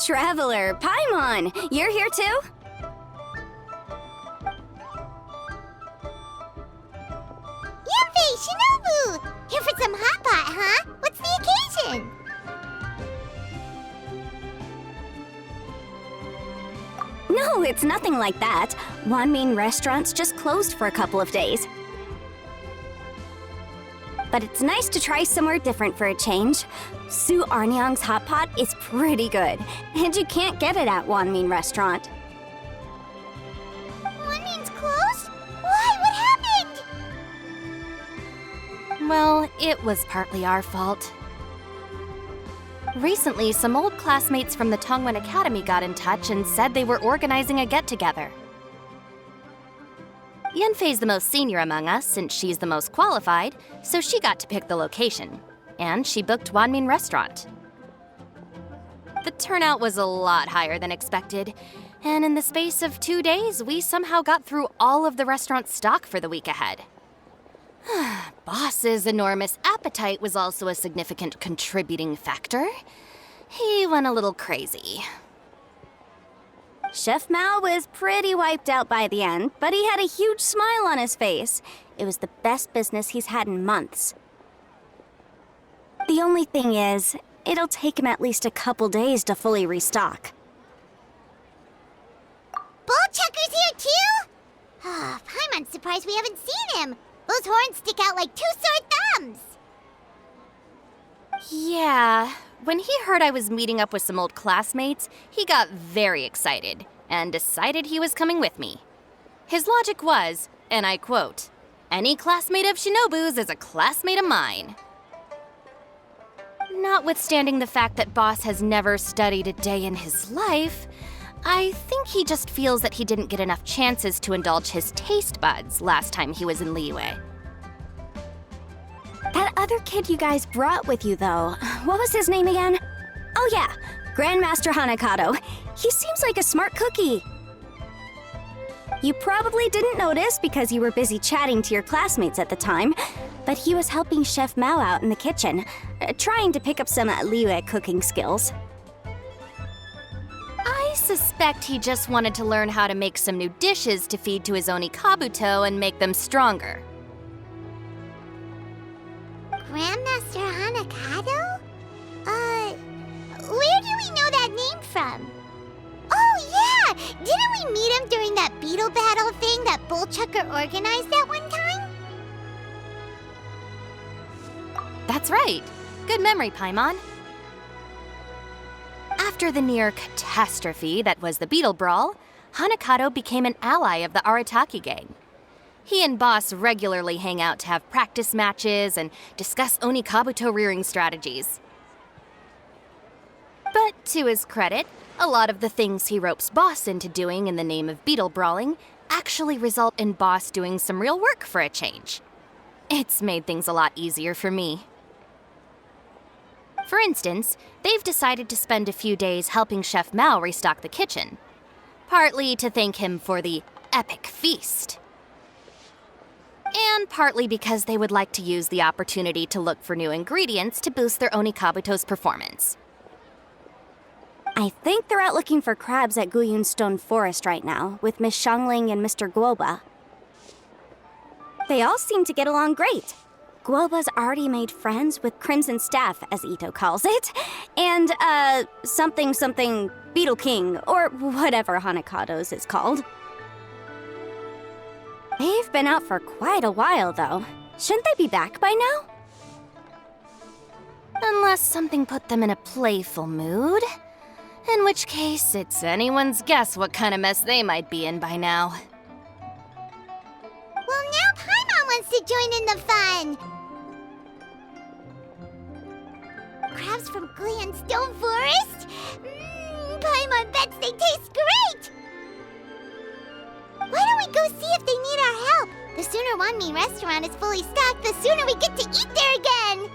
Traveler, Paimon, you're here too? Yanfei, Shinobu! Here for some hot pot, huh? What's the occasion? No, it's nothing like that. Wanmin Restaurant's just closed for a couple of days. But it's nice to try somewhere different for a change. Su Arnyang's hot pot is pretty good, and you can't get it at Wanmin Restaurant. Wanmin's closed? Why? What happened? Well, it was partly our fault. Recently, some old classmates from the Tongwen Academy got in touch and said they were organizing a get-together. Yanfei's the most senior among us, since she's the most qualified, so she got to pick the location. And she booked Wanmin Restaurant. The turnout was a lot higher than expected, and in the space of 2 days, we somehow got through all of the restaurant's stock for the week ahead. Boss's enormous appetite was also a significant contributing factor. He went a little crazy. Chef Mao was pretty wiped out by the end, but he had a huge smile on his face. It was the best business he's had in months. The only thing is, it'll take him at least a couple days to fully restock. Bullchucker's here too? Paimon's surprised we haven't seen him. Those horns stick out like 2 sore thumbs. Yeah, when he heard I was meeting up with some old classmates, he got very excited and decided he was coming with me. His logic was, and I quote, "Any classmate of Shinobu's is a classmate of mine." Notwithstanding the fact that Boss has never studied a day in his life, I think he just feels that he didn't get enough chances to indulge his taste buds last time he was in Liyue. That other kid you guys brought with you, though, what was his name again? Oh yeah, Grandmaster Hanakato. He seems like a smart cookie. You probably didn't notice because you were busy chatting to your classmates at the time, but he was helping Chef Mao out in the kitchen, trying to pick up some Liyue cooking skills. I suspect he just wanted to learn how to make some new dishes to feed to his Onikabuto and make them stronger. Grandmaster Hanakato? Where do we know that name from? Oh yeah! Didn't we meet him during that Beetle battle thing that Bullchucker organized that one time? That's right. Good memory, Paimon. After the near catastrophe that was the Beetle Brawl, Hanakato became an ally of the Arataki gang. He and Boss regularly hang out to have practice matches and discuss Onikabuto rearing strategies. But to his credit, a lot of the things he ropes Boss into doing in the name of Beetle Brawling actually result in Boss doing some real work for a change. It's made things a lot easier for me. For instance, they've decided to spend a few days helping Chef Mao restock the kitchen, partly to thank him for the epic feast, and partly because they would like to use the opportunity to look for new ingredients to boost their Onikabuto's performance. I think they're out looking for crabs at Guyun Stone Forest right now, with Miss Xiangling and Mr. Guoba. They all seem to get along great. Guoba's already made friends with Crimson Staff, as Itto calls it, and, something Beetle King, or whatever Hanakato's is called. They've been out for quite a while, though. Shouldn't they be back by now? Unless something put them in a playful mood, in which case it's anyone's guess what kind of mess they might be in by now. Well, now Paimon wants to join in the fun! Crabs from Guyun Stone Forest? Paimon bets they taste great! Why don't we go see if they need our help? The sooner Wanmin Restaurant is fully stocked, the sooner we get to eat there again!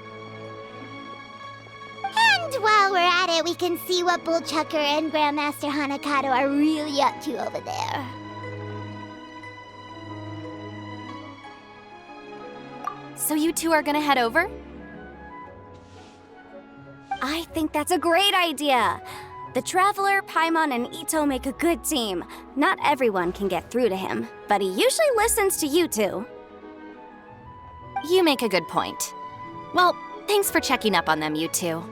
And while we're at it, we can see what Bullchucker and Grandmaster Hanakato are really up to over there. So you two are gonna head over? I think that's a great idea. The Traveler, Paimon, and Itto make a good team. Not everyone can get through to him, but he usually listens to you two. You make a good point. Well, thanks for checking up on them, you two.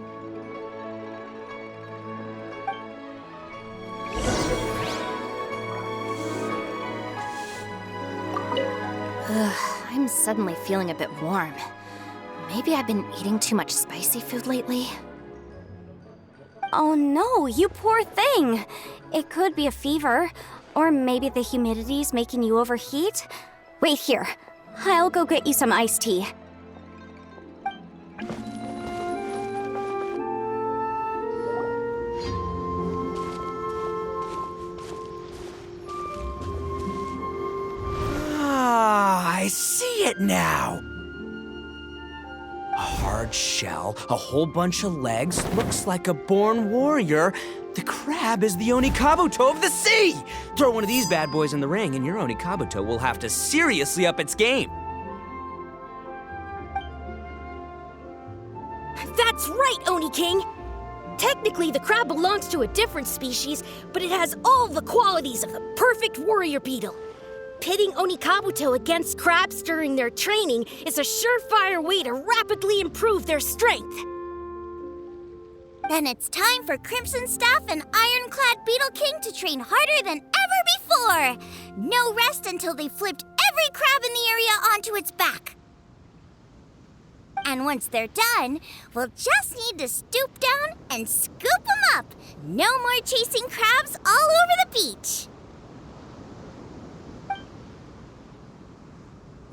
I'm suddenly feeling a bit warm. Maybe I've been eating too much spicy food lately. Oh no, you poor thing! It could be a fever, or maybe the humidity's making you overheat. Wait here, I'll go get you some iced tea. Ah, I see it now. A hard shell, a whole bunch of legs, looks like a born warrior. The crab is the Onikabuto of the sea! Throw one of these bad boys in the ring and your Onikabuto will have to seriously up its game. That's right, Oni King! Technically, the crab belongs to a different species, but it has all the qualities of the perfect warrior beetle. Pitting Onikabuto against crabs during their training is a surefire way to rapidly improve their strength. Then it's time for Crimson Staff and Ironclad Beetle King to train harder than ever before. No rest until they flipped every crab in the area onto its back. And once they're done, we'll just need to stoop down and scoop them up. No more chasing crabs all over the beach.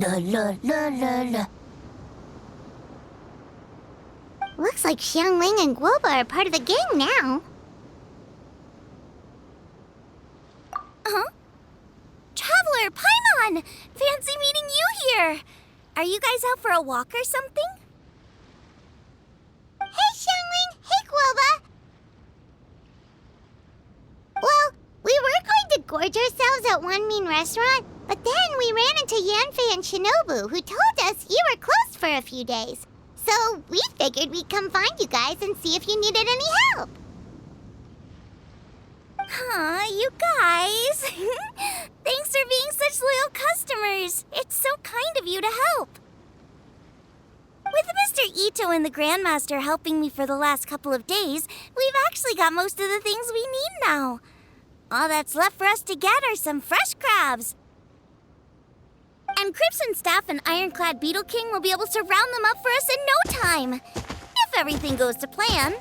La la la la la. Looks like Xiangling and Guoba are part of the gang now. Huh? Traveler, Paimon! Fancy meeting you here! Are you guys out for a walk or something? Hey, Xiangling! Hey, Guoba! Well, we were going to gorge ourselves at Wanmin Restaurant, but then we ran into Yanfei and Shinobu, who told us you were closed for a few days. So we figured we'd come find you guys and see if you needed any help. Aw, you guys. Thanks for being such loyal customers. It's so kind of you to help. With Mr. Itto and the Grandmaster helping me for the last couple of days, we've actually got most of the things we need now. All that's left for us to get are some fresh crabs. And Crimson Staff and Ironclad Beetle King will be able to round them up for us in no time. If everything goes to plan.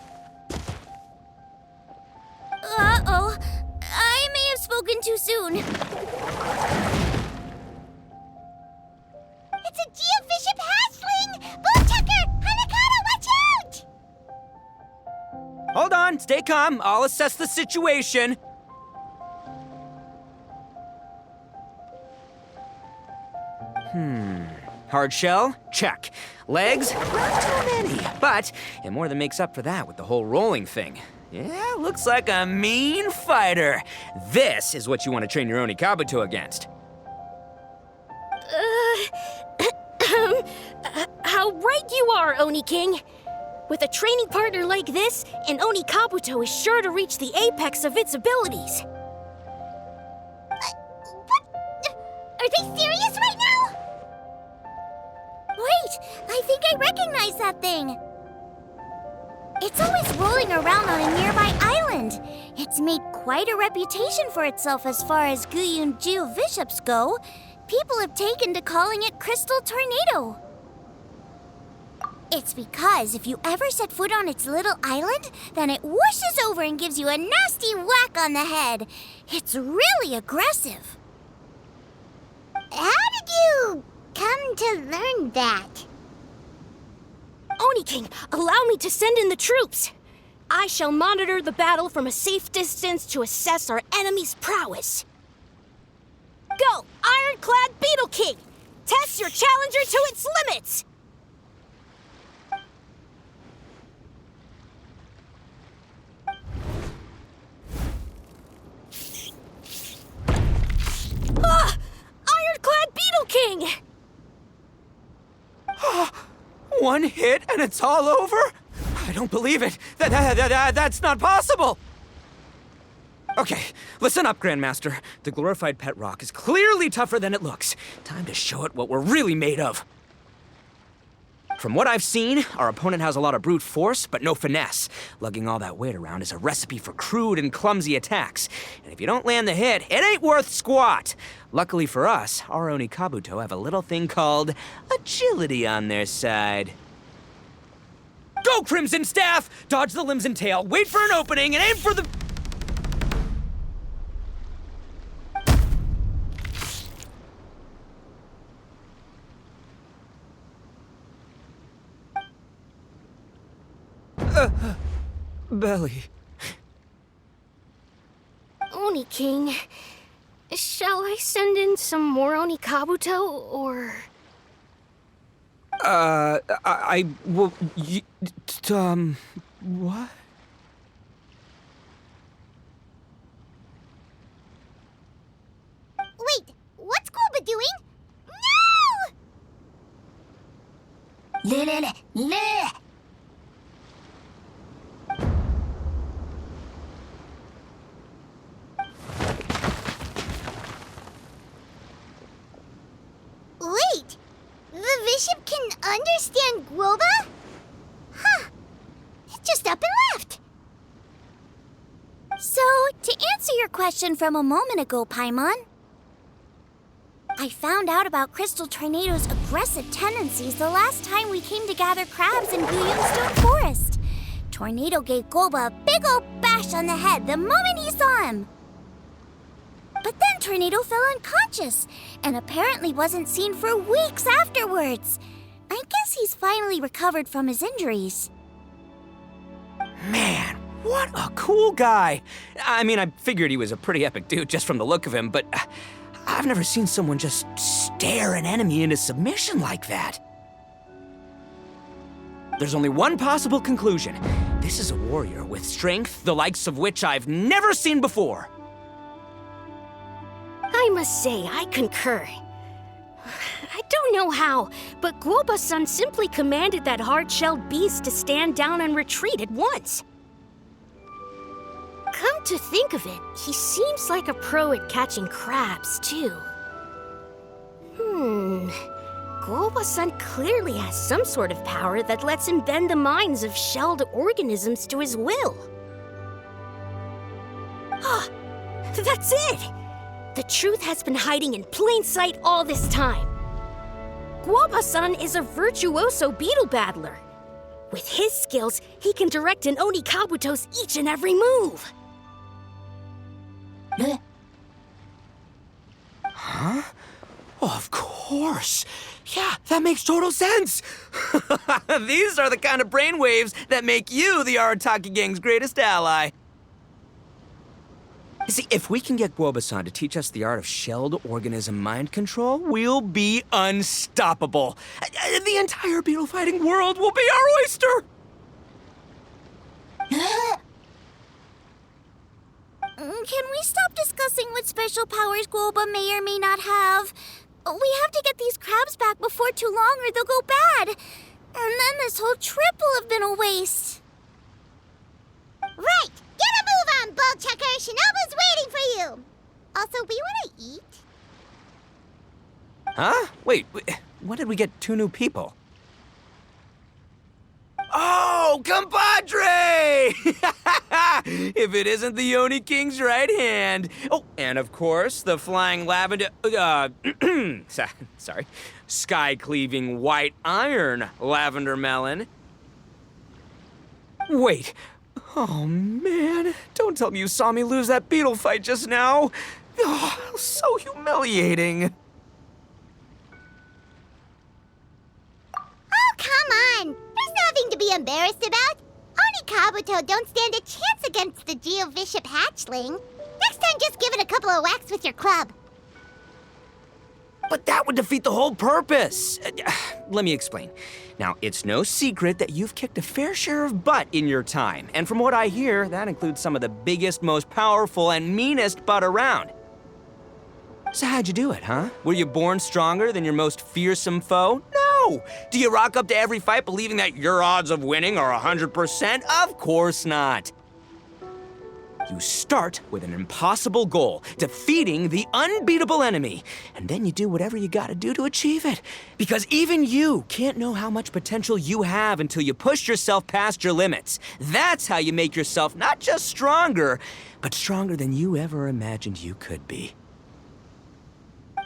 Uh-oh. I may have spoken too soon. It's a Geovishap Hatchling! Bullchucker! Hanakata, watch out! Hold on, stay calm. I'll assess the situation. Hard shell? Check. Legs? Not too many, but it more than makes up for that with the whole rolling thing. Yeah, looks like a mean fighter. This is what you want to train your Onikabuto against. How right you are, Oni King! With a training partner like this, an Onikabuto is sure to reach the apex of its abilities. What? Are they serious right now? Wait, I think I recognize that thing. It's always rolling around on a nearby island. It's made quite a reputation for itself as far as Guyun Geovishaps go. People have taken to calling it Crystal Tornado. It's because if you ever set foot on its little island, then it whooshes over and gives you a nasty whack on the head. It's really aggressive. How did you come to learn that? Oni King, allow me to send in the troops. I shall monitor the battle from a safe distance to assess our enemy's prowess. Go, Ironclad Beetle King! Test your challenger to its limits! Ah! Ironclad Beetle King! One hit and it's all over? I don't believe it. That's not possible. Okay, listen up, Grandmaster. The glorified pet rock is clearly tougher than it looks. Time to show it what we're really made of. From what I've seen, our opponent has a lot of brute force, but no finesse. Lugging all that weight around is a recipe for crude and clumsy attacks. And if you don't land the hit, it ain't worth squat. Luckily for us, our Onikabuto have a little thing called agility on their side. Go, Crimson Staff! Dodge the limbs and tail, wait for an opening, and aim for the... belly. Oni King, shall I send in some more Onikabuto, or... Well, what? Wait, what's Guoba doing? No! Wait, the Bishop can understand Guoba? Huh, it just up and left. So, to answer your question from a moment ago, Paimon, I found out about Crystal Tornado's aggressive tendencies the last time we came to gather crabs in Stone Forest. Tornado gave Guoba a big ol' bash on the head the moment he saw him. But then Tornado fell unconscious, and apparently wasn't seen for weeks afterwards. I guess he's finally recovered from his injuries. Man, what a cool guy. I mean, I figured he was a pretty epic dude just from the look of him, but I've never seen someone just stare an enemy into submission like that. There's only one possible conclusion. This is a warrior with strength the likes of which I've never seen before. I must say, I concur. I don't know how, but Guoba-san simply commanded that hard-shelled beast to stand down and retreat at once. Come to think of it, he seems like a pro at catching crabs, too. Guoba-san clearly has some sort of power that lets him bend the minds of shelled organisms to his will. Ah, that's it! The truth has been hiding in plain sight all this time. Guoba-san is a virtuoso beetle battler. With his skills, he can direct an Onikabuto's each and every move. Huh? Oh, of course. Yeah, that makes total sense. These are the kind of brainwaves that make you the Arataki gang's greatest ally. See, if we can get Guoba-san to teach us the art of shelled organism mind control, we'll be unstoppable. The entire beetle fighting world will be our oyster! Can we stop discussing what special powers Guoba may or may not have? We have to get these crabs back before too long or they'll go bad. And then this whole trip will have been a waste. Right! Get a move on, Bullchucker! Shinobu's waiting for you! Also, we want to eat. Huh? Wait, when did we get 2 new people? Oh, compadre! If it isn't the Oni King's right hand. Oh, and of course, the flying lavender, sorry, sky-cleaving white iron lavender melon. Wait, oh man, don't tell me you saw me lose that beetle fight just now. Oh, so humiliating. Oh, come on! There's nothing to be embarrassed about. Onikabuto don't stand a chance against the Geovishap Hatchling. Next time, just give it a couple of whacks with your club. But that would defeat the whole purpose. Let me explain. Now, it's no secret that you've kicked a fair share of butt in your time. And from what I hear, that includes some of the biggest, most powerful, and meanest butt around. So how'd you do it, huh? Were you born stronger than your most fearsome foe? No! Do you rock up to every fight believing that your odds of winning are 100%? Of course not. You start with an impossible goal, defeating the unbeatable enemy. And then you do whatever you gotta do to achieve it. Because even you can't know how much potential you have until you push yourself past your limits. That's how you make yourself not just stronger, but stronger than you ever imagined you could be.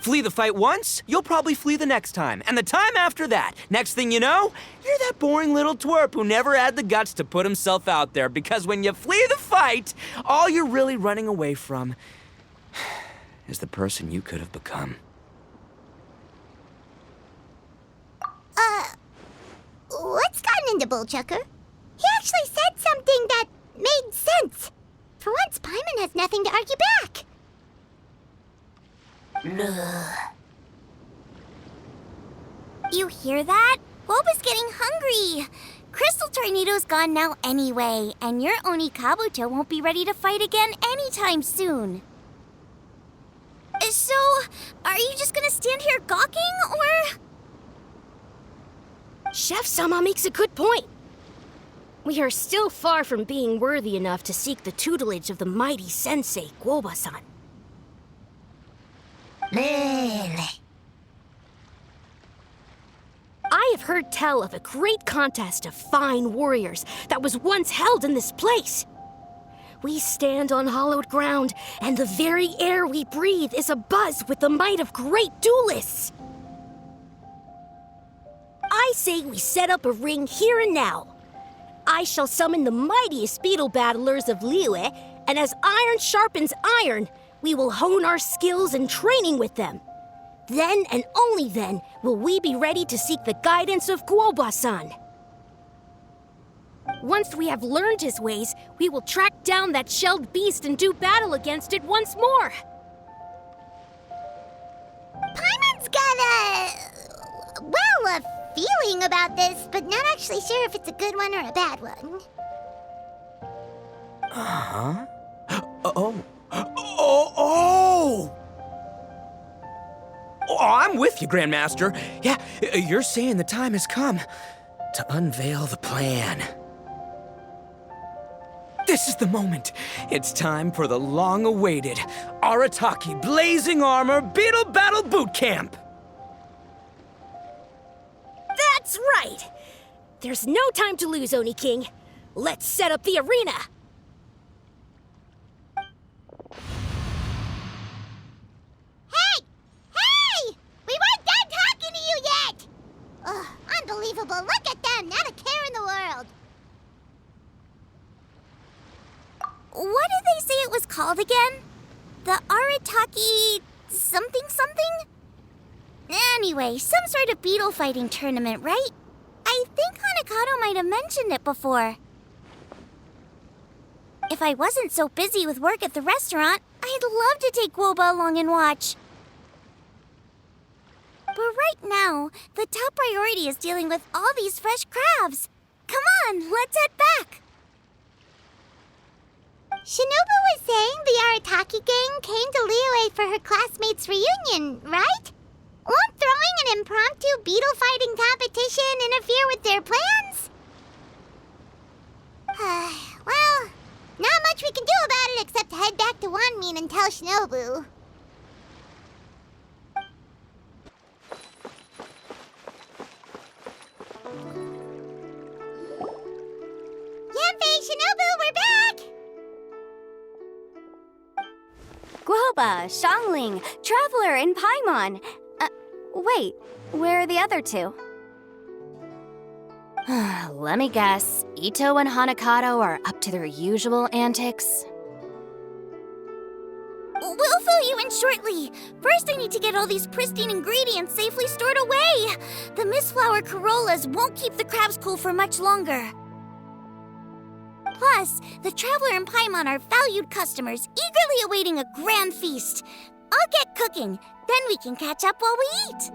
Flee the fight once, you'll probably flee the next time, and the time after that. Next thing you know, you're that boring little twerp who never had the guts to put himself out there, because when you flee the fight, all you're really running away from is the person you could have become. What's gotten into Bullchucker? He actually said something that made sense. For once, Paimon has nothing to argue back. You hear that? Boba's getting hungry. Crystal Tornado's gone now anyway, and your Onikabuto won't be ready to fight again anytime soon. So, are you just gonna stand here gawking, or...? Chef Sama makes a good point. We are still far from being worthy enough to seek the tutelage of the mighty sensei, Guoba-san. I have heard tell of a great contest of fine warriors that was once held in this place. We stand on hallowed ground, and the very air we breathe is abuzz with the might of great duelists. I say we set up a ring here and now. I shall summon the mightiest beetle battlers of Liyue, and as iron sharpens iron, we will hone our skills and training with them. Then and only then will we be ready to seek the guidance of Guoba-san. Once we have learned his ways, we will track down that shelled beast and do battle against it once more. Paimon's got a feeling about this, but not actually sure if it's a good one or a bad one. Uh-huh. Oh, I'm with you, Grandmaster. Yeah, you're saying the time has come to unveil the plan. This is the moment. It's time for the long-awaited Arataki Blazing Armor Beetle Battle Boot Camp. That's right! There's no time to lose, Oni King. Let's set up the arena! Hey! We weren't done talking to you yet! Ugh, unbelievable. Look at them. Not a care in the world. What did they say it was called again? The Arataki something? Anyway, some sort of beetle fighting tournament, right? I think Onikabuto might have mentioned it before. If I wasn't so busy with work at the restaurant, I'd love to take Guoba along and watch. But right now, the top priority is dealing with all these fresh crabs. Come on, let's head back. Shinobu was saying the Arataki gang came to Liyue for her classmates' reunion, right? Won't throwing an impromptu beetle fighting competition interfere with their plans? Well, not much we can do about it except head back to Wanmin and tell Shinobu. Yanfei, Shinobu, we're back! Guoba, Xiangling, Traveler, and Paimon. Wait, where are the other two? Let me guess, Itto and Hanakato are up to their usual antics? We'll fill you in shortly. First, I need to get all these pristine ingredients safely stored away. The Mistflower Corollas won't keep the crabs cool for much longer. Plus, the Traveler and Paimon are valued customers, eagerly awaiting a grand feast. I'll get cooking, then we can catch up while we eat.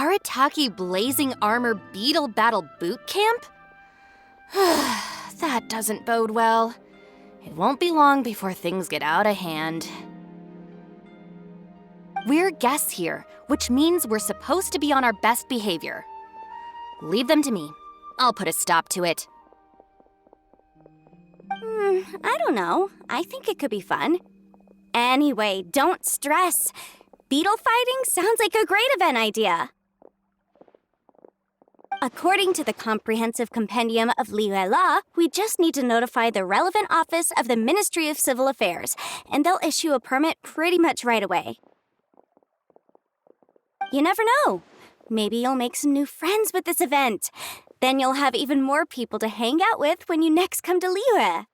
Arataki Blazing Armor Beetle Battle Boot Camp? That doesn't bode well. It won't be long before things get out of hand. We're guests here, which means we're supposed to be on our best behavior. Leave them to me. I'll put a stop to it. I don't know. I think it could be fun. Anyway, don't stress. Beetle fighting sounds like a great event idea. According to the Comprehensive Compendium of Liyue Law, we just need to notify the relevant office of the Ministry of Civil Affairs, and they'll issue a permit pretty much right away. You never know. Maybe you'll make some new friends with this event. Then you'll have even more people to hang out with when you next come to Liyue.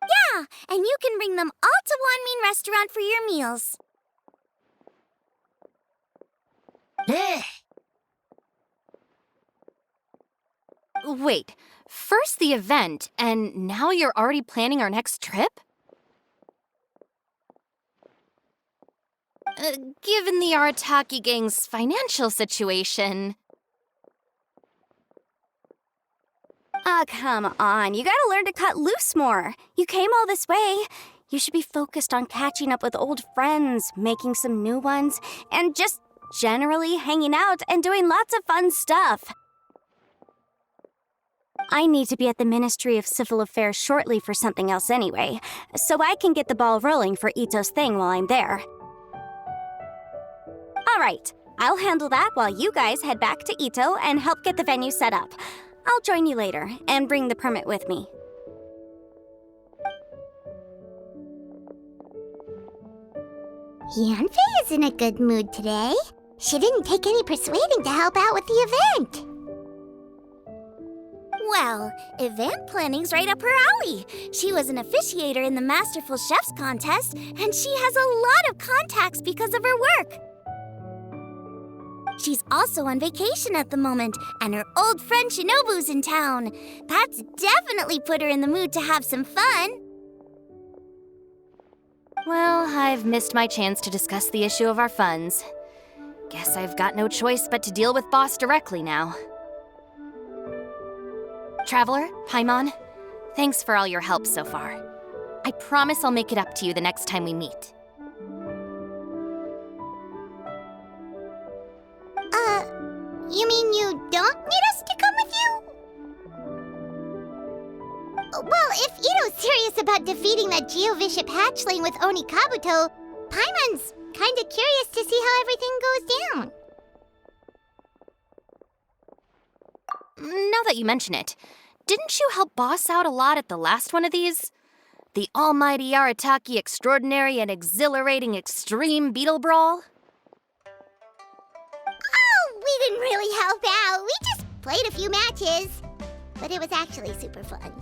Yeah, and you can bring them all to Wanmin Restaurant for your meals. Wait, first the event, and now you're already planning our next trip? Given the Arataki gang's financial situation... Come on. You gotta learn to cut loose more. You came all this way. You should be focused on catching up with old friends, making some new ones, and just generally hanging out and doing lots of fun stuff. I need to be at the Ministry of Civil Affairs shortly for something else anyway, so I can get the ball rolling for Itto's thing while I'm there. All right, I'll handle that while you guys head back to Itto and help get the venue set up. I'll join you later and bring the permit with me. Yanfei is in a good mood today. She didn't take any persuading to help out with the event. Well, event planning's right up her alley. She was an officiator in the Masterful Chefs contest, and she has a lot of contacts because of her work. She's also on vacation at the moment, and her old friend Shinobu's in town. That's definitely put her in the mood to have some fun. Well, I've missed my chance to discuss the issue of our funds. Guess I've got no choice but to deal with Boss directly now. Traveler, Paimon, thanks for all your help so far. I promise I'll make it up to you the next time we meet. You mean you don't need us to come with you? Well, if Itto's serious about defeating that Geovishap Hatchling with Onikabuto, Paimon's kinda curious to see how everything goes down. Now that you mention it, didn't you help Boss out a lot at the last one of these? The almighty Arataki Extraordinary and Exhilarating Extreme Beetle Brawl? We didn't really help out. We just played a few matches. But it was actually super fun.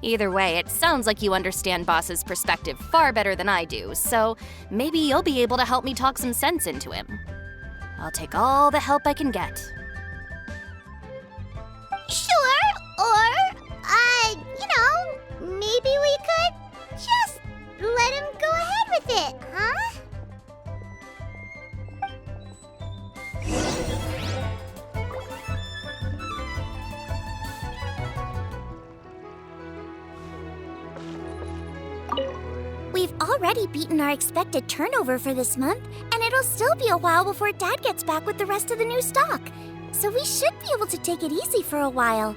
Either way, it sounds like you understand Boss's perspective far better than I do, so maybe you'll be able to help me talk some sense into him. I'll take all the help I can get. Sure, or, maybe we could just let him go ahead with it, huh? We've already beaten our expected turnover for this month, and it'll still be a while before Dad gets back with the rest of the new stock. So we should be able to take it easy for a while.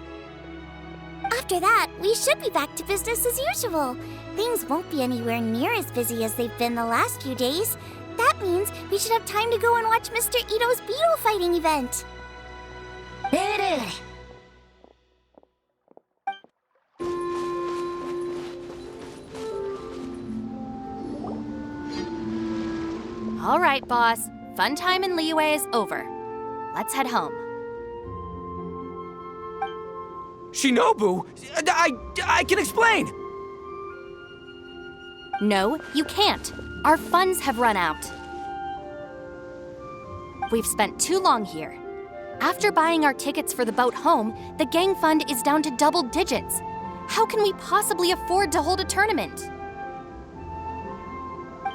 After that, we should be back to business as usual. Things won't be anywhere near as busy as they've been the last few days. That means we should have time to go and watch Mr. Itto's Beetle fighting event. All right, Boss. Fun time in Liyue is over. Let's head home. Shinobu? I can explain! No, you can't. Our funds have run out. We've spent too long here. After buying our tickets for the boat home, the gang fund is down to double digits. How can we possibly afford to hold a tournament?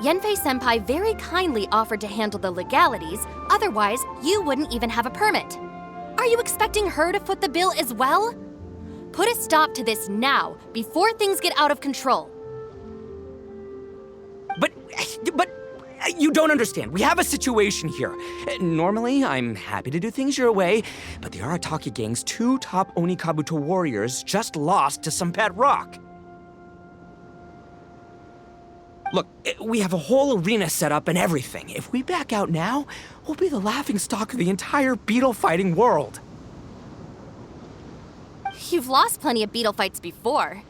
Yanfei-senpai very kindly offered to handle the legalities, otherwise you wouldn't even have a permit. Are you expecting her to foot the bill as well? Put a stop to this now, before things get out of control. But you don't understand. We have a situation here. Normally, I'm happy to do things your way, but the Arataki gang's 2 top Onikabuto warriors just lost to some pet rock. Look, we have a whole arena set up and everything. If we back out now, we'll be the laughingstock of the entire beetle fighting world. You've lost plenty of beetle fights before.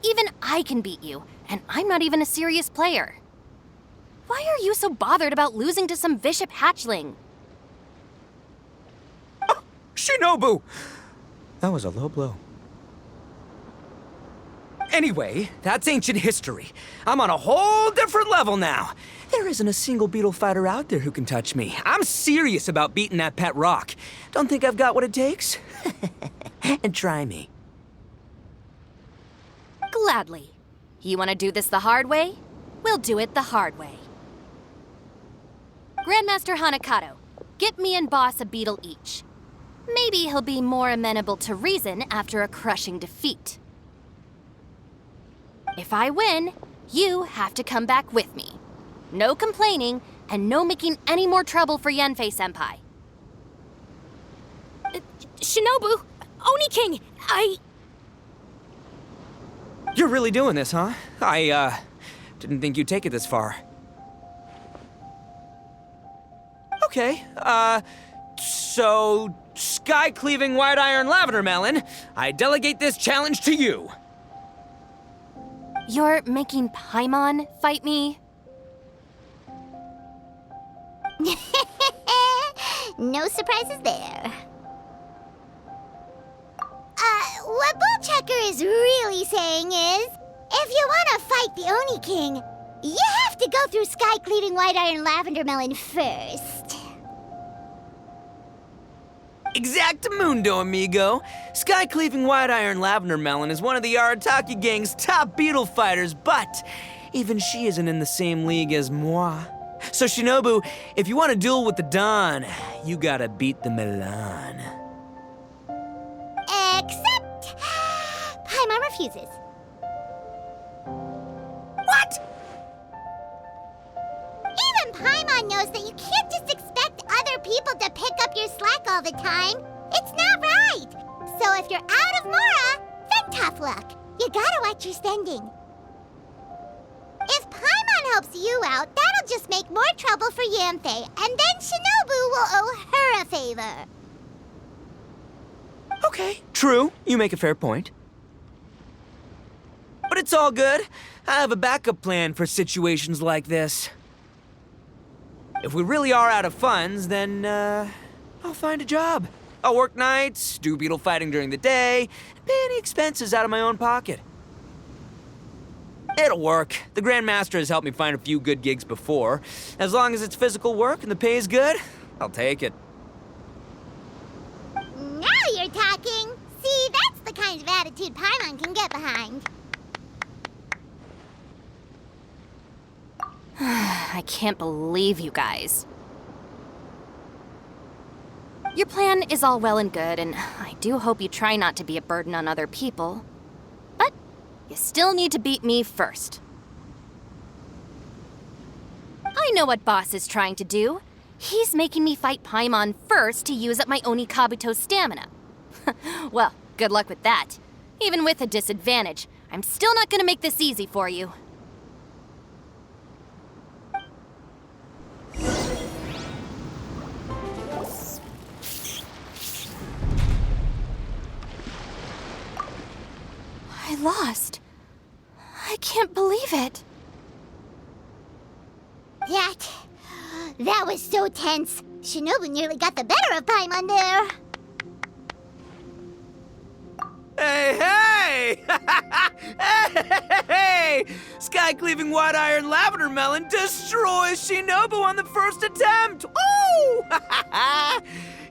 Even I can beat you, and I'm not even a serious player. Why are you so bothered about losing to some Geovishap Hatchling? Oh, Shinobu! That was a low blow. Anyway, that's ancient history. I'm on a whole different level now. There isn't a single beetle fighter out there who can touch me. I'm serious about beating that pet rock. Don't think I've got what it takes? And try me. Gladly. You want to do this the hard way? We'll do it the hard way. Grandmaster Hanakato, get me and Boss a beetle each. Maybe he'll be more amenable to reason after a crushing defeat. If I win, you have to come back with me. No complaining, and no making any more trouble for Yanfei-senpai. Shinobu! Oni King! You're really doing this, huh? I didn't think you'd take it this far. Okay, so sky-cleaving white iron lavender melon, I delegate this challenge to you. You're making Paimon fight me? No surprises there. What Bullchecker is really saying is, if you want to fight the Oni King, you have to go through sky-cleaving white iron lavender melon first. Exactamundo, amigo. Sky-cleaving white iron lavender melon is one of the Arataki gang's top beetle fighters, but even she isn't in the same league as moi. So Shinobu, if you want to duel with the Don, you gotta beat the Milan. Except... Paimon refuses. What? Even Paimon knows that you can't just expect other people to pick up your slack all the time. It's not right. So if you're out of Mora, then tough luck. You gotta watch your spending. If Paimon helps you out, that'll just make more trouble for Yanfei, and then Shinobu will owe her a favor. Okay, true. You make a fair point. But it's all good. I have a backup plan for situations like this. If we really are out of funds, then, I'll find a job. I'll work nights, do beetle fighting during the day, and pay any expenses out of my own pocket. It'll work. The Grandmaster has helped me find a few good gigs before. As long as it's physical work and the pay is good, I'll take it. Now you're talking. See, that's the kind of attitude Paimon can get behind. I can't believe you guys. Your plan is all well and good, and I do hope you try not to be a burden on other people. But you still need to beat me first. I know what Boss is trying to do. He's making me fight Paimon first to use up my Onikabuto stamina. Well, good luck with that. Even with a disadvantage, I'm still not gonna make this easy for you. I lost. I can't believe it. That was so tense. Shinobu nearly got the better of Paimon there. Hey! Hey! Sky-cleaving white iron lavender melon destroys Shinobu on the first attempt! Ooh!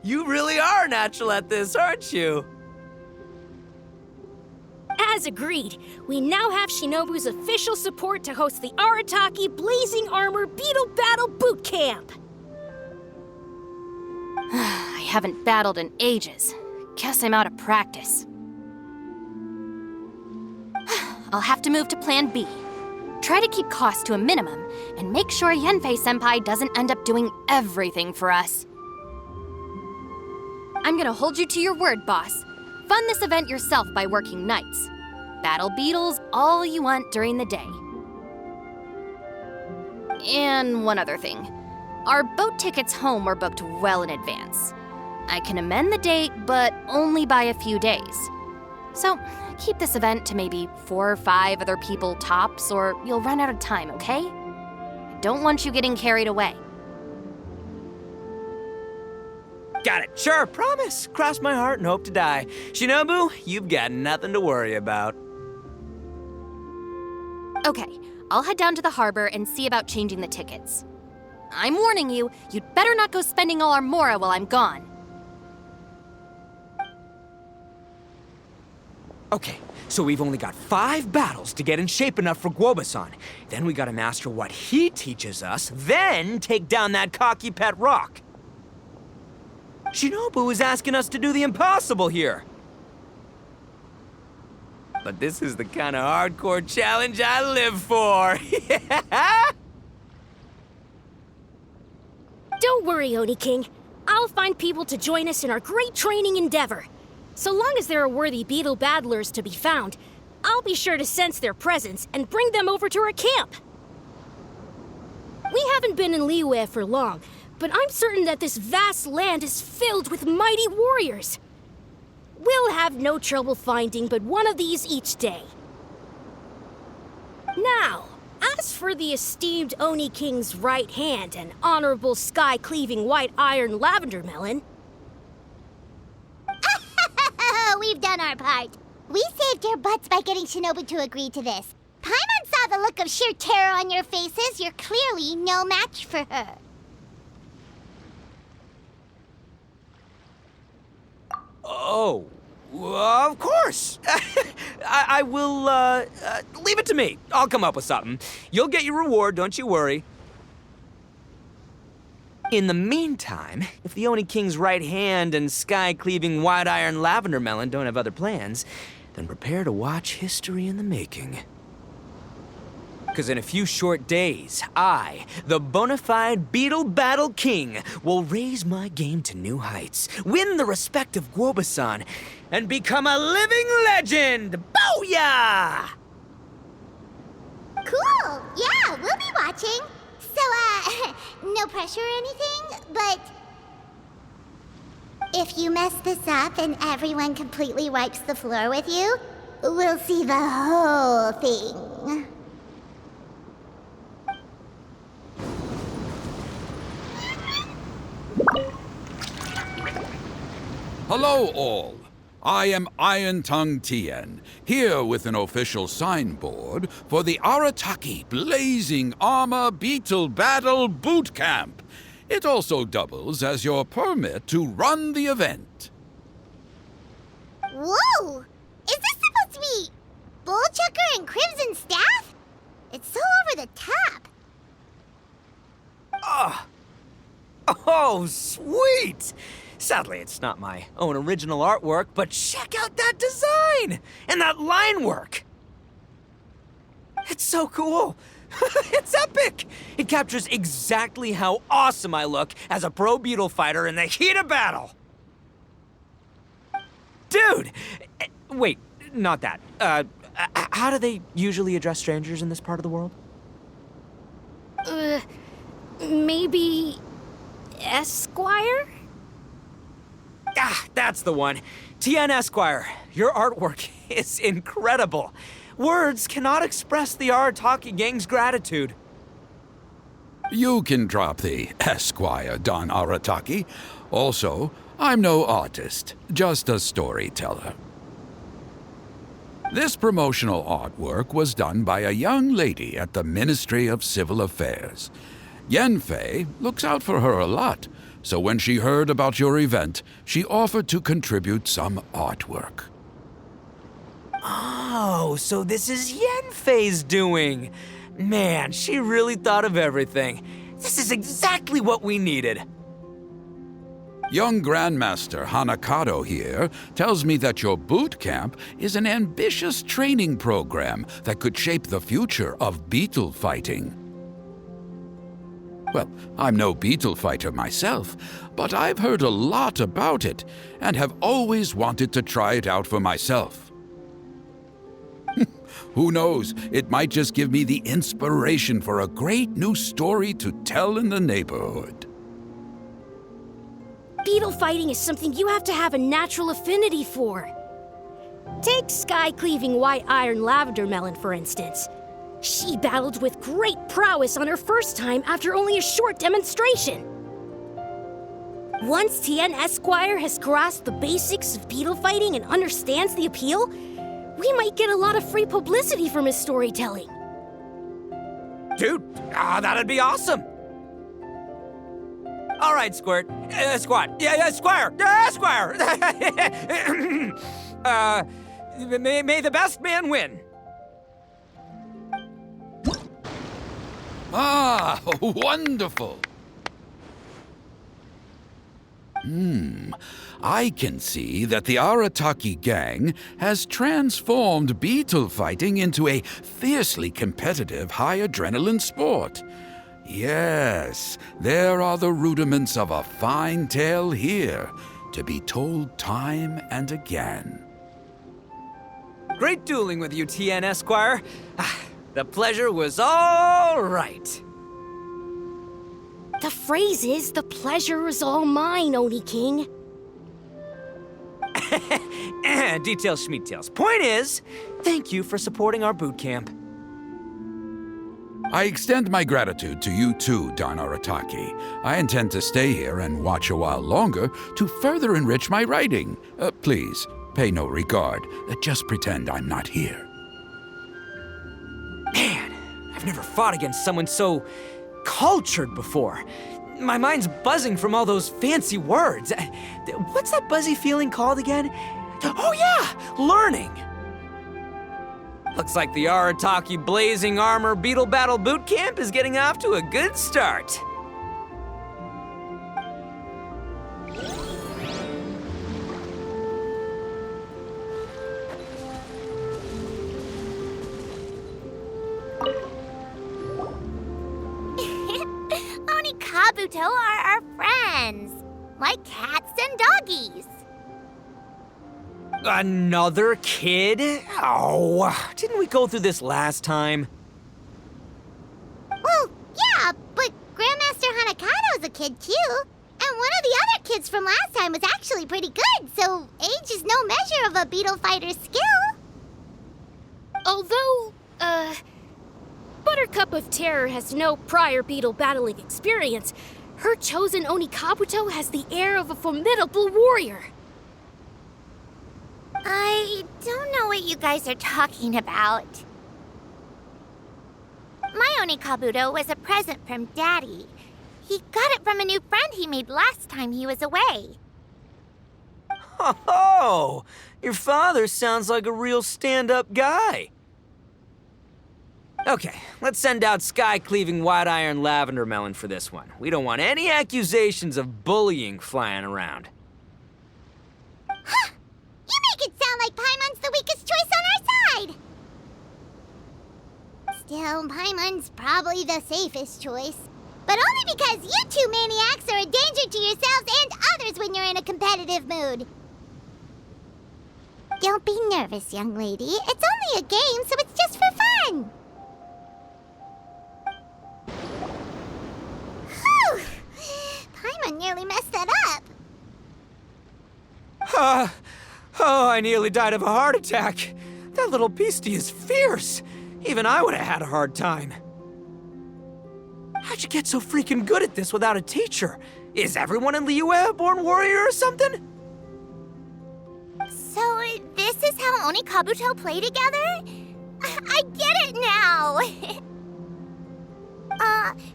You really are natural at this, aren't you? As agreed, we now have Shinobu's official support to host the Arataki Blazing Armor Beetle Battle Boot Camp. I haven't battled in ages. Guess I'm out of practice. I'll have to move to Plan B. Try to keep costs to a minimum, and make sure Yanfei-senpai doesn't end up doing everything for us. I'm gonna hold you to your word, boss. Fund this event yourself by working nights. Battle beetles all you want during the day. And one other thing. Our boat tickets home were booked well in advance. I can amend the date, but only by a few days. So, keep this event to maybe 4 or 5 other people tops, or you'll run out of time, okay? I don't want you getting carried away. Got it. Sure, promise. Cross my heart and hope to die. Shinobu, you've got nothing to worry about. Okay, I'll head down to the harbor and see about changing the tickets. I'm warning you, you'd better not go spending all our mora while I'm gone. Okay, so we've only got 5 battles to get in shape enough for Guoba-san. Then we gotta master what he teaches us, then take down that cocky pet rock. Shinobu is asking us to do the impossible here. But this is the kind of hardcore challenge I live for. Don't worry, Oni King. I'll find people to join us in our great training endeavor. So long as there are worthy beetle battlers to be found, I'll be sure to sense their presence and bring them over to our camp. We haven't been in Liyue for long, but I'm certain that this vast land is filled with mighty warriors. We'll have no trouble finding but one of these each day. Now, as for the esteemed Oni King's right hand and honorable sky-cleaving white iron lavender melon... We've done our part. We saved your butts by getting Shinobu to agree to this. Paimon saw the look of sheer terror on your faces. You're clearly no match for her. Oh, of course. I will, leave it to me. I'll come up with something. You'll get your reward, don't you worry. In the meantime, if the Oni King's right hand and sky-cleaving white iron lavender melon don't have other plans, then prepare to watch history in the making. Because in a few short days, I, the bona fide Beetle Battle King, will raise my game to new heights, win the respect of Guoba-san, and become a living legend! Booyah! Cool! Yeah, we'll be watching. So, no pressure or anything, but... if you mess this up and everyone completely wipes the floor with you, we'll see the whole thing. Hello all. I am Iron Tongue Tien, here with an official signboard for the Arataki Blazing Armor Beetle Battle Boot Camp. It also doubles as your permit to run the event. Whoa! Is this supposed to be Bullchucker and Crimson Staff? It's so over the top. Oh, sweet! Sadly, it's not my own original artwork, but check out that design! And that line work! It's so cool! It's epic! It captures exactly how awesome I look as a pro beetle fighter in the heat of battle! Dude! Wait, not that. How do they usually address strangers in this part of the world? Maybe... Esquire? Ah, that's the one. Tien Esquire, your artwork is incredible. Words cannot express the Arataki gang's gratitude. You can drop the Esquire, Don Arataki. Also, I'm no artist, just a storyteller. This promotional artwork was done by a young lady at the Ministry of Civil Affairs. Yanfei looks out for her a lot, so when she heard about your event, she offered to contribute some artwork. Oh, Oh, so this is Yanfei's doing. Man, she really thought of everything. This is exactly what we needed. Young Grandmaster Hanakato here tells me that your boot camp is an ambitious training program that could shape the future of beetle fighting. Well, I'm no beetle fighter myself, but I've heard a lot about it and have always wanted to try it out for myself. Who knows, it might just give me the inspiration for a great new story to tell in the neighborhood. Beetle fighting is something you have to have a natural affinity for. Take sky-cleaving white iron lavender melon, for instance. She battled with great prowess on her first time after only a short demonstration. Once Tien Esquire has grasped the basics of beetle fighting and understands the appeal, we might get a lot of free publicity from his storytelling. Dude, that'd be awesome. All right, Squirt. Squad. Yeah, Squire. Squire. May the best man win. Ah, wonderful! I can see that the Arataki gang has transformed beetle fighting into a fiercely competitive high-adrenaline sport. Yes, there are the rudiments of a fine tale here, to be told time and again. Great dueling with you, Tien Esquire. The pleasure was all right. The phrase is, the pleasure is all mine, Oni King. Details, schmeetails. Point is, thank you for supporting our boot camp. I extend my gratitude to you too, Don Arataki. I intend to stay here and watch a while longer to further enrich my writing. Please, pay no regard. Just pretend I'm not here. Man, I've never fought against someone so cultured before. My mind's buzzing from all those fancy words. What's that buzzy feeling called again? Oh yeah, learning. Looks like the Arataki Blazing Armor Beetle Battle Boot Camp is getting off to a good start. Onikabuto are our friends, like cats and doggies. Another kid? Oh, didn't we go through this last time? Well, yeah, but Grandmaster Hanakado's a kid too. And one of the other kids from last time was actually pretty good, so age is no measure of a beetle fighter's skill. Although, Buttercup of Terror has no prior beetle battling experience, her chosen Onikabuto has the air of a formidable warrior. I don't know what you guys are talking about. My Onikabuto was a present from Daddy. He got it from a new friend he made last time he was away. Oh, your father sounds like a real stand-up guy. Okay, let's send out sky-cleaving white iron lavender melon for this one. We don't want any accusations of bullying flying around. Huh! You make it sound like Paimon's the weakest choice on our side! Still, Paimon's probably the safest choice. But only because you two maniacs are a danger to yourselves and others when you're in a competitive mood. Don't be nervous, young lady. It's only a game, so it's just for fun. Whew! Paimon nearly messed that up. Oh, I nearly died of a heart attack. That little beastie is fierce. Even I would have had a hard time. How'd you get so freaking good at this without a teacher? Is everyone in Liyue a born warrior or something? So, this is how Onikabuto play together? I get it now!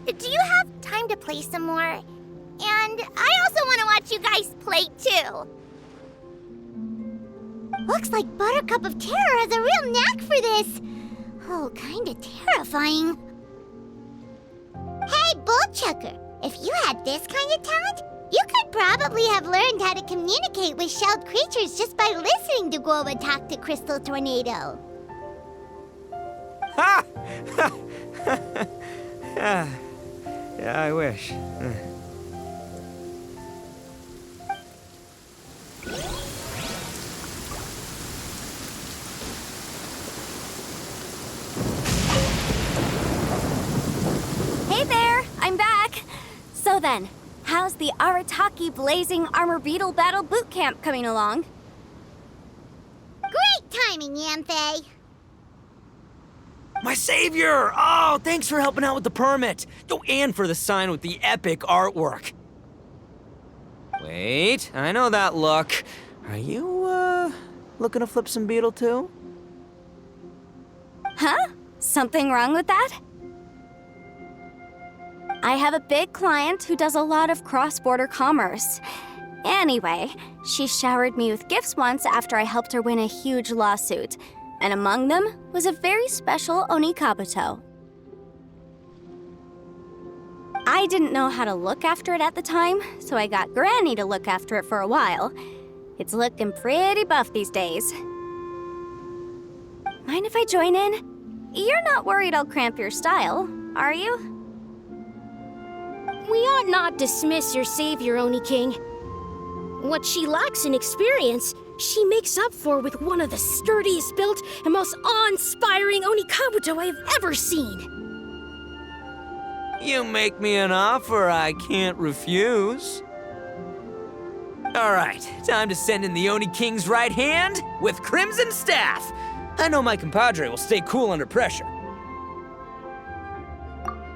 Do you have time to play some more? And I also want to watch you guys play too. Looks like Buttercup of Terror has a real knack for this. Oh, kinda terrifying. Hey, Bullchucker, if you had this kind of talent, you could probably have learned how to communicate with shelled creatures just by listening to Guoba talk to Crystal Tornado. Ha! Yeah, I wish. Hey there, I'm back. So then, how's the Arataki Blazing Armor Beetle Battle Boot Camp coming along? Great timing, Yanfei. My savior! Oh, thanks for helping out with the permit. Oh, and for the sign with the epic artwork. Wait, I know that look. Are you, looking to flip some Beetle too? Huh? Something wrong with that? I have a big client who does a lot of cross-border commerce. Anyway, she showered me with gifts once after I helped her win a huge lawsuit. And among them was a very special Onikabuto. I didn't know how to look after it at the time, so I got Granny to look after it for a while. It's looking pretty buff these days. Mind if I join in? You're not worried I'll cramp your style, are you? We ought not dismiss your savior, Oni King. What she lacks in experience, she makes up for with one of the sturdiest built and most awe-inspiring Onikabuto I have ever seen. You make me an offer I can't refuse. All right, time to send in the Oni King's right hand with Crimson Staff. I know my compadre will stay cool under pressure.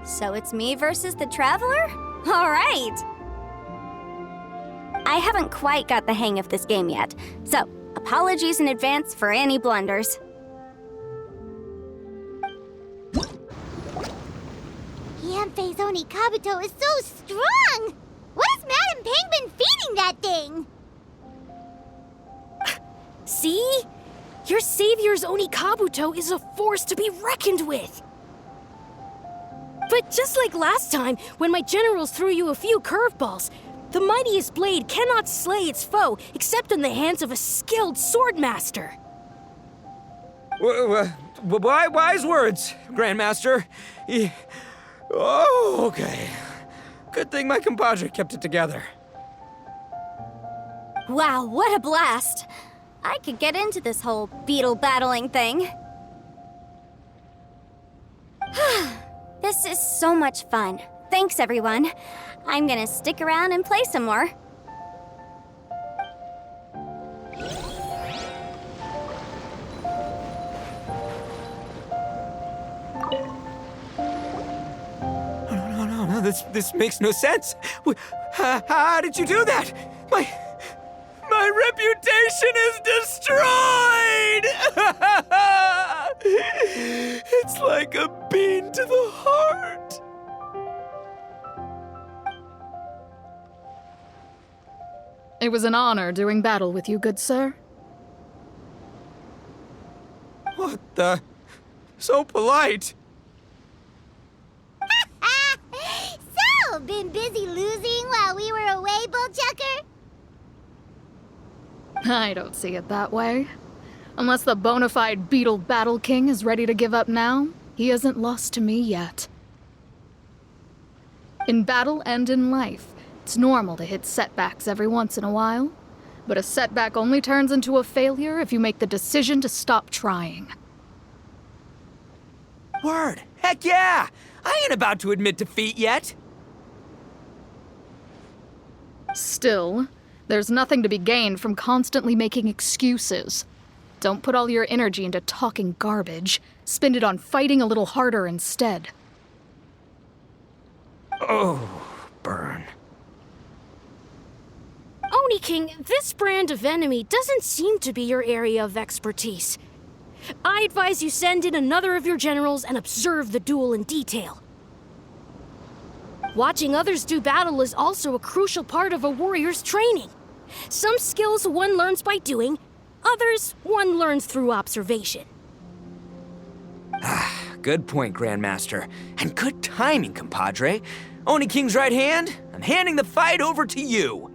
So it's me versus the Traveler? All right! I haven't quite got the hang of this game yet, so apologies in advance for any blunders. Yanfei's Onikabuto is so strong! What is Madame Penguin feeding that thing? See? Your savior's Onikabuto is a force to be reckoned with. But just like last time, when my generals threw you a few curveballs, the mightiest blade cannot slay its foe except in the hands of a skilled swordmaster. Wise words, Grandmaster. Oh, okay. Good thing my compadre kept it together. Wow, what a blast! I could get into this whole beetle battling thing. This is so much fun. Thanks, everyone. I'm gonna stick around and play some more. No, this makes no sense. How did you do that? My reputation is destroyed! It's like a bean to the heart. It was an honor doing battle with you, good sir. What the? So polite. So, been busy losing while we were away, Bullchucker? I don't see it that way. Unless the bona fide Beetle Battle King is ready to give up now, he isn't lost to me yet. In battle and in life, it's normal to hit setbacks every once in a while, but a setback only turns into a failure if you make the decision to stop trying. Word. Heck yeah! I ain't about to admit defeat yet. Still, there's nothing to be gained from constantly making excuses. Don't put all your energy into talking garbage. Spend it on fighting a little harder instead. Oh, burn. Oni King, this brand of enemy doesn't seem to be your area of expertise. I advise you send in another of your generals and observe the duel in detail. Watching others do battle is also a crucial part of a warrior's training. Some skills one learns by doing, Others, one learns through observation. Good point, Grandmaster. And good timing, compadre. Oni King's right hand, I'm handing the fight over to you.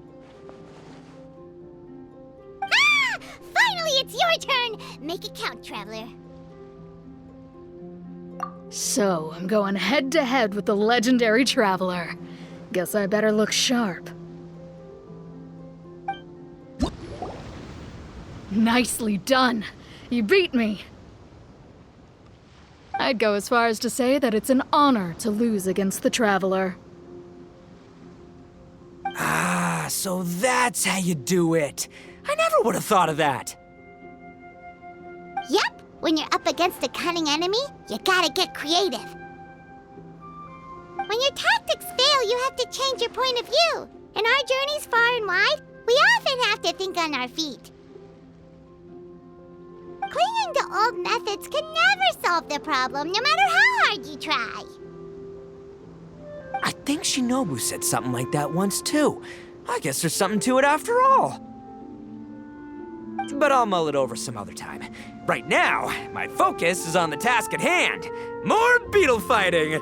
Ah! Finally, it's your turn! Make it count, Traveler. So, I'm going head to head with the legendary Traveler. Guess I better look sharp. Nicely done. You beat me. I'd go as far as to say that it's an honor to lose against the Traveler. Ah, so that's how you do it. I never would have thought of that. Yep, when you're up against a cunning enemy, you gotta get creative. When your tactics fail, you have to change your point of view. In our journeys far and wide, we often have to think on our feet. Clinging to old methods can never solve the problem, no matter how hard you try. I think Shinobu said something like that once too. I guess there's something to it after all. But I'll mull it over some other time. Right now, my focus is on the task at hand. More beetle fighting!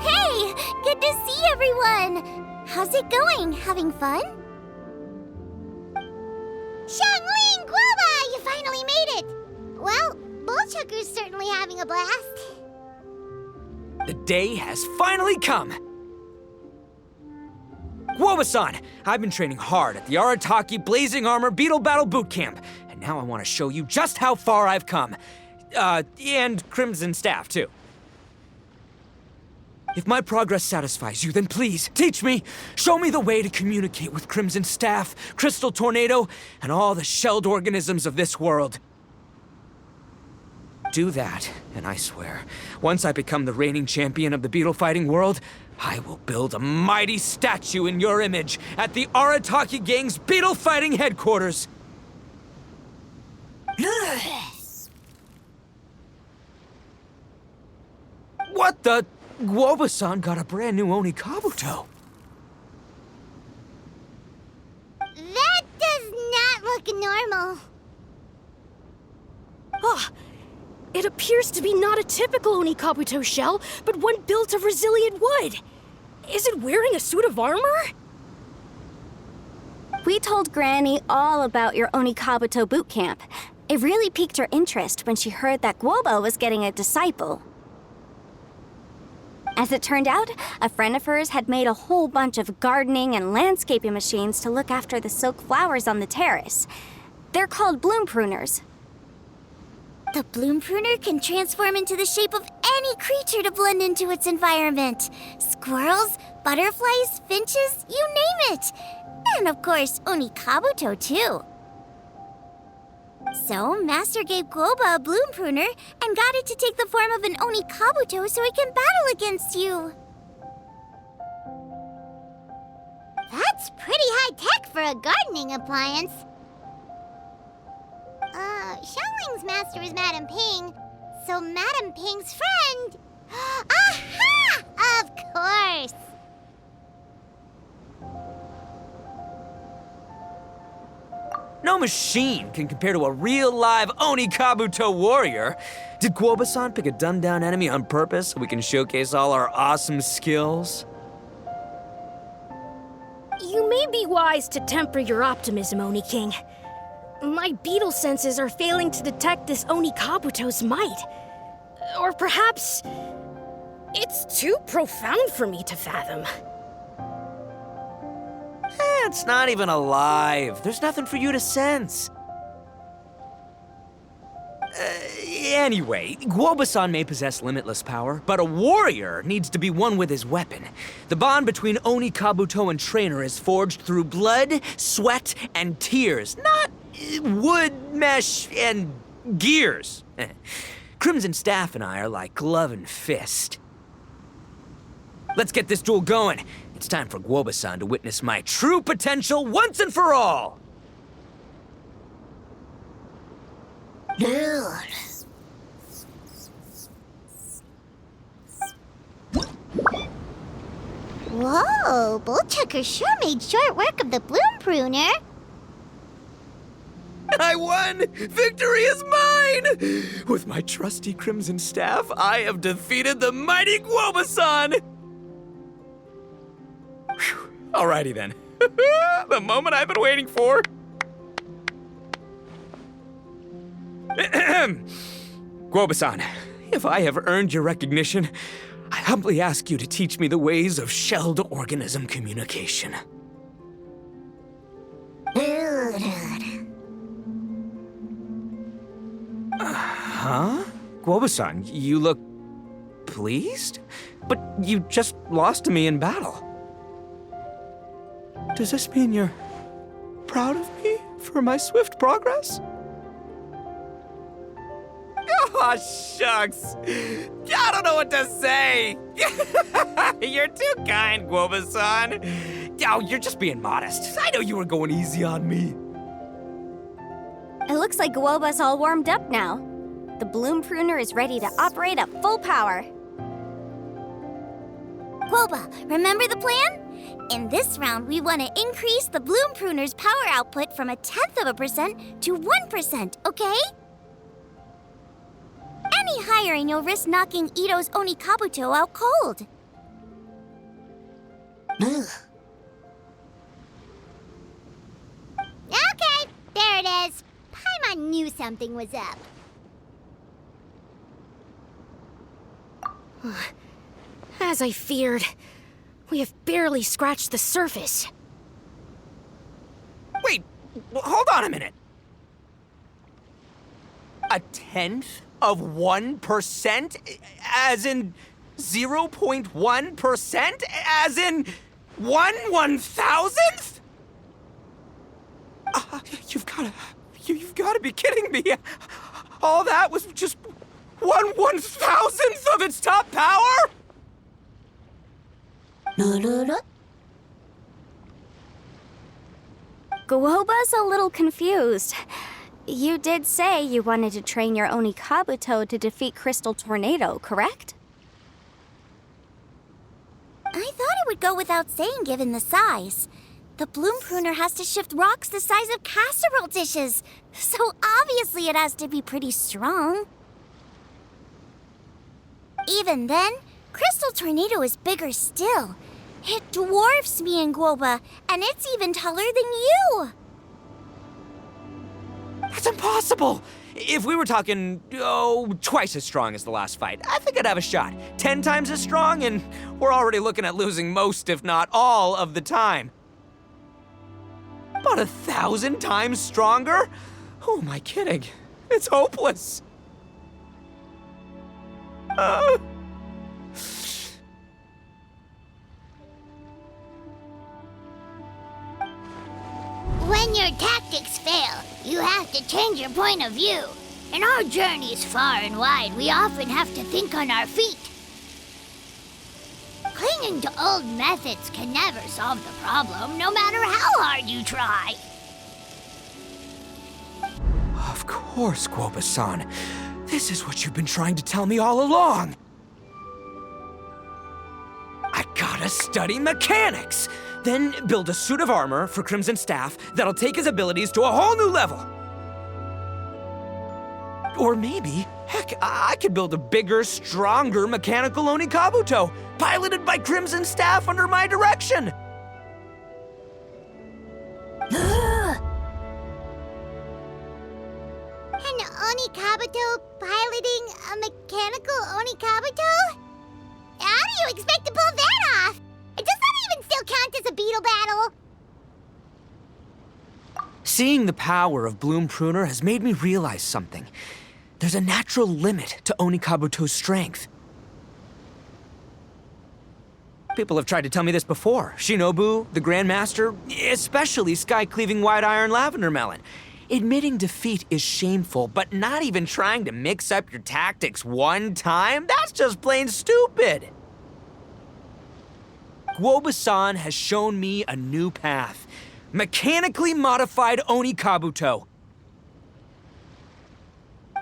Hey, good to see everyone! How's it going? Having fun? Xiangling, Guoba, you finally made it! Well, Bullchucker's certainly having a blast. The day has finally come! Guoba-san, I've been training hard at the Arataki Blazing Armor Beetle Battle Boot Camp, and now I want to show you just how far I've come. And Crimson Staff, too. If my progress satisfies you, then please, teach me. Show me the way to communicate with Crimson Staff, Crystal Tornado, and all the shelled organisms of this world. Do that, and I swear, once I become the reigning champion of the beetle fighting world, I will build a mighty statue in your image at the Arataki Gang's beetle fighting headquarters. What the? Guoba-san got a brand new Onikabuto. That does not look normal. Ah, it appears to be not a typical Onikabuto shell, but one built of resilient wood. Is it wearing a suit of armor? We told Granny all about your Onikabuto boot camp. It really piqued her interest when she heard that Guoba was getting a disciple. As it turned out, a friend of hers had made a whole bunch of gardening and landscaping machines to look after the silk flowers on the terrace. They're called bloom pruners. The bloom pruner can transform into the shape of any creature to blend into its environment. Squirrels, butterflies, finches, you name it. And of course, Onikabuto too. So, Master gave Guoba a bloom pruner and got it to take the form of an Onikabuto so it can battle against you. That's pretty high-tech for a gardening appliance. Xiangling's master is Madame Ping, so Madame Ping's friend... Aha! Of course! No machine can compare to a real live Onikabuto warrior. Did Guoba-san pick a dumbed-down enemy on purpose so we can showcase all our awesome skills? You may be wise to temper your optimism, Oni King. My beetle senses are failing to detect this Onikabuto's might. Or perhaps it's too profound for me to fathom. It's not even alive. There's nothing for you to sense. Anyway, Guoba-san may possess limitless power, but a warrior needs to be one with his weapon. The bond between Onikabuto and trainer is forged through blood, sweat, and tears, not wood, mesh, and gears. Crimson Staff and I are like glove and fist. Let's get this duel going. It's time for Guoba-san to witness my true potential once and for all! Whoa, Bullchucker sure made short work of the Bloom Pruner. I won! Victory is mine! With my trusty Crimson Staff, I have defeated the mighty Guoba-san! Whew. Alrighty then. The moment I've been waiting for. Guoba-san, if I have earned your recognition, I humbly ask you to teach me the ways of shelled organism communication. Huh? Guoba-san, you look pleased? But you just lost to me in battle. Does this mean you're proud of me for my swift progress? Oh, shucks. I don't know what to say. You're too kind, Guoba-san. Oh, you're just being modest. I know you were going easy on me. It looks like Guoba's all warmed up now. The Bloom Pruner is ready to operate at full power. Guoba, remember the plan? In this round, we want to increase the Bloom Pruner's power output from 0.1% to 1%, okay? Any higher and you'll risk knocking Itto's Onikabuto out cold. Okay, there it is. Paimon knew something was up. As I feared, we have barely scratched the surface. Wait, hold on a minute. 0.1%? As in 0.1%? As in 1/1000th? You've gotta be kidding me. All that was just 1/1000th of its top power? Guoba's a little confused. You did say you wanted to train your Onikabuto to defeat Crystal Tornado, correct? I thought it would go without saying given the size. The Bloom Pruner has to shift rocks the size of casserole dishes, so obviously it has to be pretty strong. Even then, Crystal Tornado is bigger still. It dwarfs me and Guoba, and it's even taller than you. That's impossible! If we were talking, twice as strong as the last fight, I think I'd have a shot. 10 times as strong, and we're already looking at losing most, if not all, of the time. About 1,000 times stronger? Who am I kidding? It's hopeless. When your tactics fail, you have to change your point of view. In our journeys far and wide, we often have to think on our feet. Clinging to old methods can never solve the problem, no matter how hard you try. Of course, Guoba-san. This is what you've been trying to tell me all along. I gotta study mechanics, then build a suit of armor for Crimson Staff that'll take his abilities to a whole new level. Or maybe, heck, I could build a bigger, stronger mechanical Onikabuto, piloted by Crimson Staff under my direction. An Onikabuto piloting a mechanical Onikabuto? How do you expect to pull that off? Does that even still count as a Beetle battle? Seeing the power of Bloom Pruner has made me realize something. There's a natural limit to Onikabuto's strength. People have tried to tell me this before. Shinobu, the Grandmaster, especially Sky-Cleaving White Iron Lavender Melon. Admitting defeat is shameful, but not even trying to mix up your tactics one time? That's just plain stupid. Guoba-san has shown me a new path. Mechanically modified Onikabuto.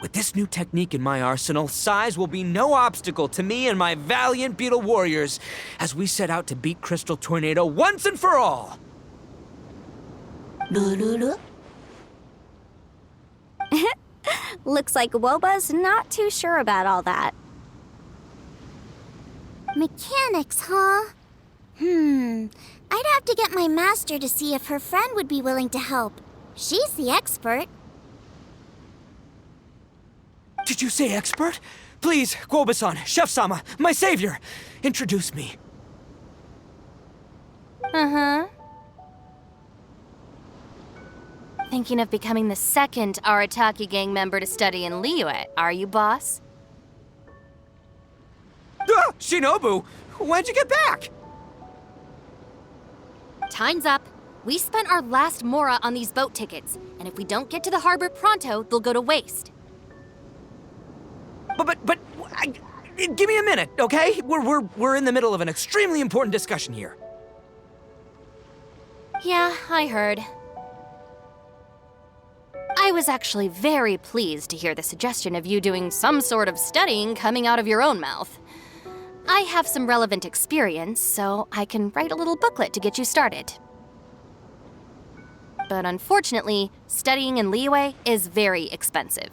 With this new technique in my arsenal, size will be no obstacle to me and my valiant Beetle warriors as we set out to beat Crystal Tornado once and for all. Looks like Woba's not too sure about all that. Mechanics, huh? I'd have to get my master to see if her friend would be willing to help. She's the expert. Did you say expert? Please, Guoba-san, Chef-sama, my savior, introduce me. Uh-huh. Thinking of becoming the second Arataki gang member to study in Liyue, are you, boss? Shinobu, when'd you get back? Time's up. We spent our last mora on these boat tickets, and if we don't get to the harbor pronto, they'll go to waste. But, give me a minute, okay? We're in the middle of an extremely important discussion here. Yeah, I heard. I was actually very pleased to hear the suggestion of you doing some sort of studying coming out of your own mouth. I have some relevant experience, so I can write a little booklet to get you started. But unfortunately, studying in Liyue is very expensive.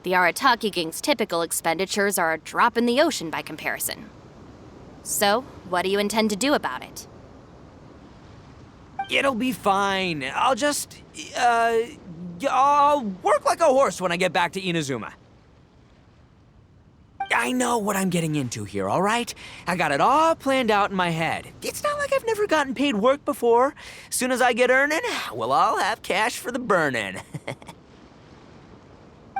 The Arataki gang's typical expenditures are a drop in the ocean by comparison. So, what do you intend to do about it? It'll be fine. I'll work like a horse when I get back to Inazuma. I know what I'm getting into here, all right? I got it all planned out in my head. It's not like I've never gotten paid work before. As soon as I get earning, we'll all have cash for the burning.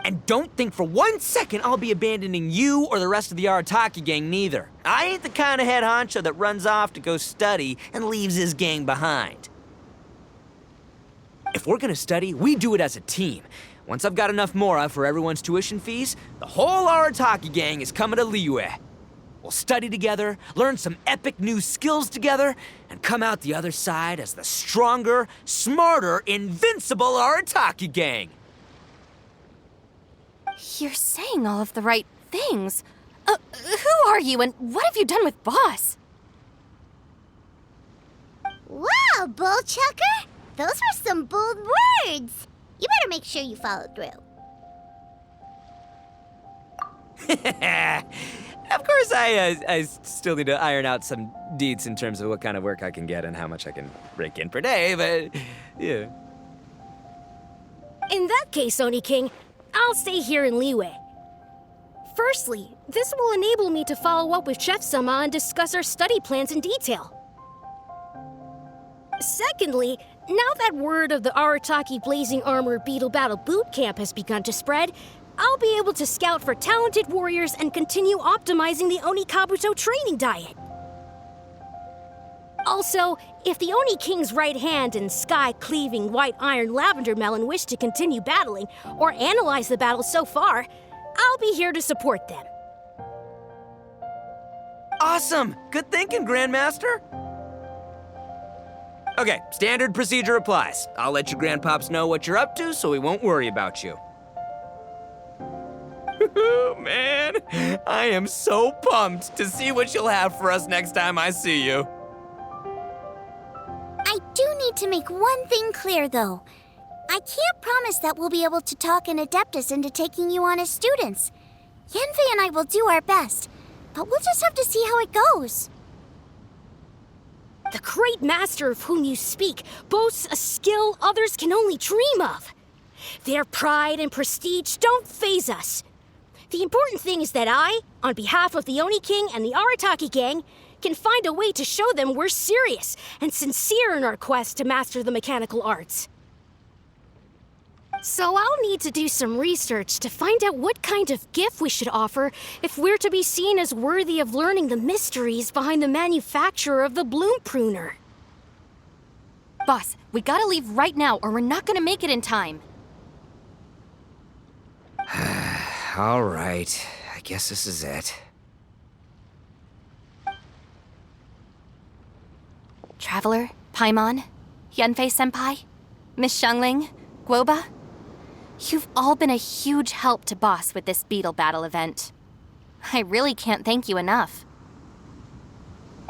And don't think for 1 second I'll be abandoning you or the rest of the Arataki gang neither. I ain't the kind of head honcho that runs off to go study and leaves his gang behind. If we're gonna study, we do it as a team. Once I've got enough mora for everyone's tuition fees, the whole Arataki gang is coming to Liyue. We'll study together, learn some epic new skills together, and come out the other side as the stronger, smarter, invincible Arataki gang. You're saying all of the right things. Who are you and what have you done with Boss? Wow, Bullchucker! Those were some bold words! You better make sure you follow through. Of course, I still need to iron out some deets in terms of what kind of work I can get and how much I can rake in per day, but yeah. In that case, Oni King, I'll stay here in Liyue. Firstly, this will enable me to follow up with Chef-sama and discuss our study plans in detail. Secondly, now that word of the Arataki Blazing Armor Beetle Battle Boot Camp has begun to spread, I'll be able to scout for talented warriors and continue optimizing the Onikabuto training diet. Also, if the Oni King's right hand and sky-cleaving white iron lavender melon wish to continue battling or analyze the battle so far, I'll be here to support them. Awesome! Good thinking, Grandmaster! Okay, standard procedure applies. I'll let you grandpops know what you're up to so we won't worry about you. Man, I am so pumped to see what you'll have for us next time I see you. I do need to make one thing clear, though. I can't promise that we'll be able to talk an Adeptus into taking you on as students. Yanfei and I will do our best, but we'll just have to see how it goes. The great master of whom you speak boasts a skill others can only dream of. Their pride and prestige don't faze us. The important thing is that I, on behalf of the Oni King and the Arataki gang, can find a way to show them we're serious and sincere in our quest to master the mechanical arts. So I'll need to do some research to find out what kind of gift we should offer if we're to be seen as worthy of learning the mysteries behind the manufacture of the bloom pruner. Boss, we gotta leave right now or we're not gonna make it in time. All right, I guess this is it. Traveler, Paimon, Yanfei-senpai, Miss Xiangling, Guoba. You've all been a huge help to Boss with this Beetle battle event. I really can't thank you enough.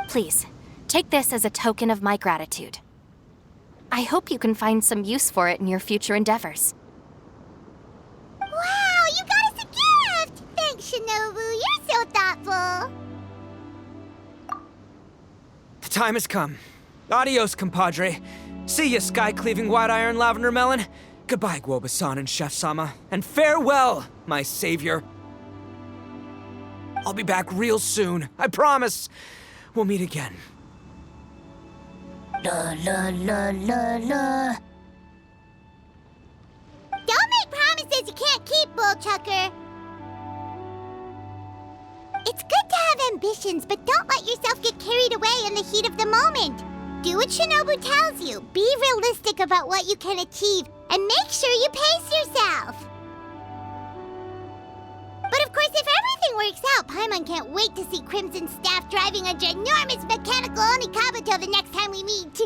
Please, take this as a token of my gratitude. I hope you can find some use for it in your future endeavors. Wow, you got us a gift! Thanks, Shinobu. You're so thoughtful. The time has come. Adios, compadre. See ya, sky-cleaving white-iron lavender melon. Goodbye, Guoba-san and Chef-sama. And farewell, my savior. I'll be back real soon, I promise. We'll meet again. La la la la la. Don't make promises you can't keep, Bullchucker. It's good to have ambitions, but don't let yourself get carried away in the heat of the moment. Do what Shinobu tells you. Be realistic about what you can achieve, and make sure you pace yourself. But of course, if everything works out, Paimon can't wait to see Crimson Staff driving a ginormous mechanical Onikabuto the next time we meet.